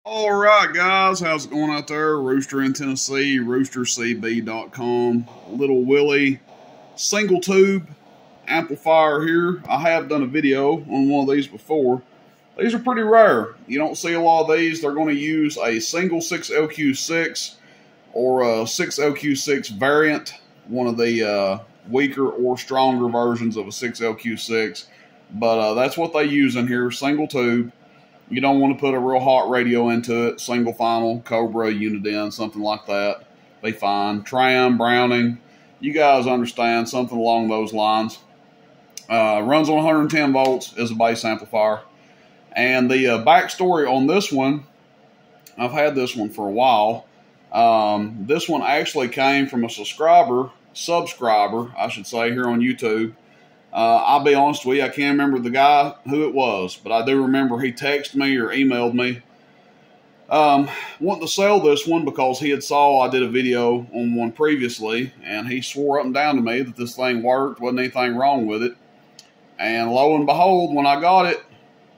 All right, guys, how's it going out there? Rooster in Tennessee, roostercb.com. Little Willie single tube amplifier here. I have done a video on one of these before. These are pretty rare. You don't see a lot of these. They're going to use a single 6LQ6 or a 6LQ6 variant, one of the weaker or stronger versions of a 6LQ6. But that's what they use in here, single tube. You don't want to put a real hot radio into it. Single final, Cobra, Uniden, something like that. Be fine. Tram, Browning. You guys understand, something along those lines. Runs on 110 volts, is a bass amplifier. And the backstory on this one, I've had this one for a while. This one actually came from a subscriber, I should say, here on YouTube. I'll be honest with you, I can't remember the guy who it was, but I do remember he texted me or emailed me wanting to sell this one because he had saw I did a video on one previously, and he swore up and down to me that this thing worked, wasn't anything wrong with it. And lo and behold, when I got it,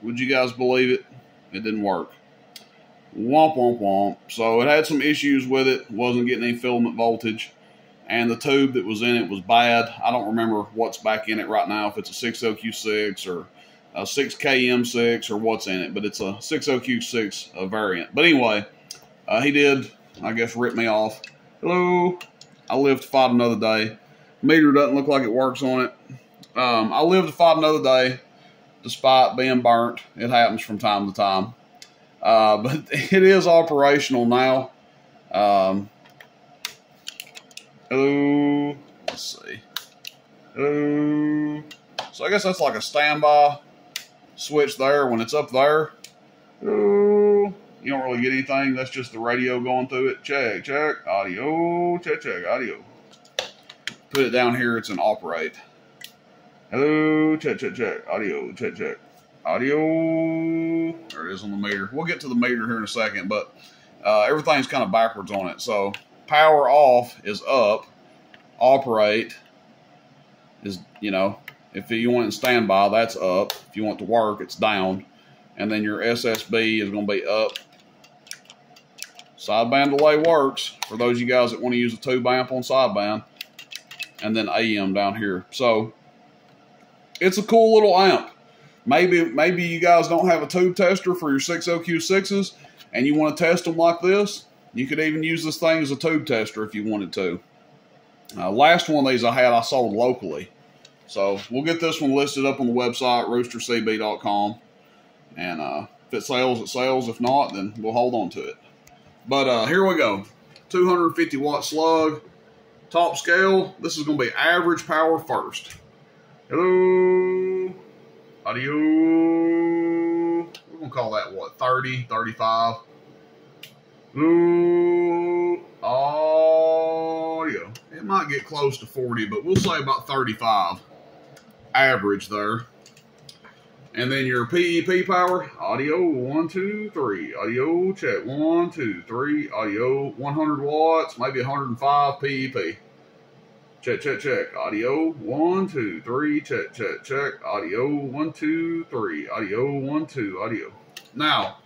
would you guys believe it? It didn't work. Womp, womp, womp. So it had some issues with it, wasn't getting any filament voltage. And the tube that was in it was bad. I don't remember what's back in it right now, if it's a 6LQ6 or a 6KM6 or what's in it, but it's a 6LQ6 variant. But anyway, he did, I guess, rip me off. Hello. I live to fight another day. Meter doesn't look like it works on it. I live to fight another day, despite being burnt. It happens from time to time. But it is operational now. Hello. Let's see. Hello. So I guess that's like a standby switch there when it's up there. Hello. You don't really get anything. That's just the radio going through it. Check, check, audio. Check, check, audio. Put it down here. It's an operate. Hello. Check, check, check, audio. Check, check, audio. There it is on the meter. We'll get to the meter here in a second, but everything's kind of backwards on it. So power off is up. Operate is, you know, if you want it in standby, that's up. If you want it to work, it's down. And then your SSB is going to be up. Sideband delay works for those of you guys that want to use a tube amp on sideband. And then AM down here. So it's a cool little amp. Maybe you guys don't have a tube tester for your 6LQ6s and you want to test them like this. You could even use this thing as a tube tester if you wanted to. Last one of these I sold locally. So we'll get this one listed up on the website, roostercb.com. And if it sells, it sells. If not, then we'll hold on to it. But here we go. 250 watt slug. Top scale. This is going to be average power first. Hello. Audio. We're going to call that, what, 30, 35. Hello. Audio. It might get close to 40, but we'll say about 35. Average there. And then your PEP power. Audio, 1, 2, 3. Audio, check, 1, 2, 3. Audio, 100 watts, maybe 105 PEP. Check, check, check. Audio, 1, 2, 3. Check, check, check. Audio, 1, 2, 3. Audio, 1, 2. Audio. Now,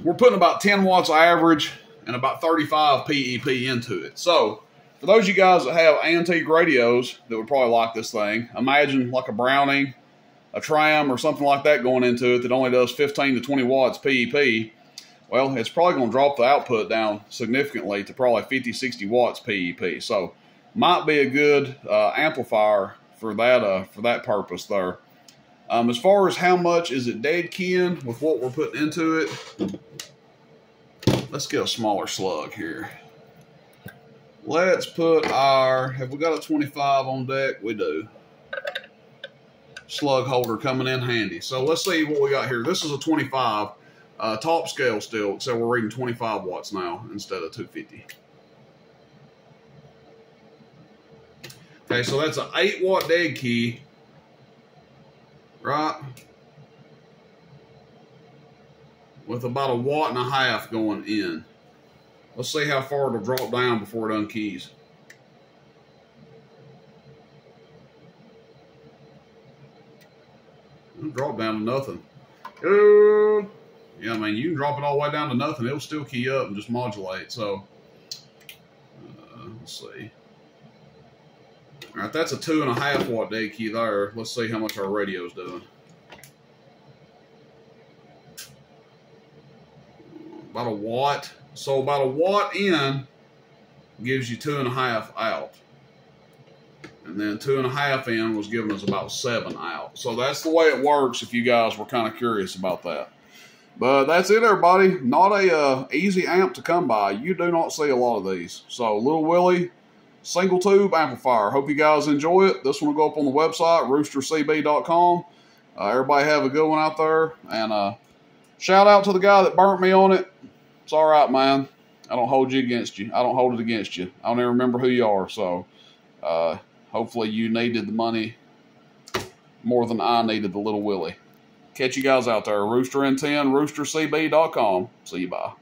we're putting about 10 watts average and about 35 PEP into it. So, for those of you guys that have antique radios that would probably like this thing, imagine like a Browning, a Tram, or something like that going into it that only does 15 to 20 watts PEP. Well, it's probably going to drop the output down significantly to probably 50, 60 watts PEP. So, might be a good amplifier for that purpose there. As far as how much is it dead keying with what we're putting into it, let's get a smaller slug here. Let's put our, have we got a 25 on deck? We do. Slug holder coming in handy. So let's see what we got here. This is a 25, top scale still, except we're reading 25 watts now instead of 250. Okay, so that's an 8 watt dead key, right? With about 1.5 watts going in. Let's see how far it'll drop down before it unkeys. It'll drop down to nothing. Yeah, I mean, you can drop it all the way down to nothing. It'll still key up and just modulate. So, let's see. All right, that's a 2.5 watt day key there. Let's see how much our radio's doing. About a watt. So about a watt in gives you 2.5 out. And then 2.5 in was giving us about 7 out. So that's the way it works if you guys were kind of curious about that. But that's it, everybody. Not a easy amp to come by. You do not see a lot of these. So Little Willie single tube amplifier. Hope you guys enjoy it. This one will go up on the website, roostercb.com. Everybody have a good one out there. And shout out to the guy that burnt me on it. It's all right, man. I don't hold you against you. I don't hold it against you. I don't even remember who you are. So hopefully you needed the money more than I needed the Little Willie. Catch you guys out there. Rooster N10, roostercb.com. See you, bye.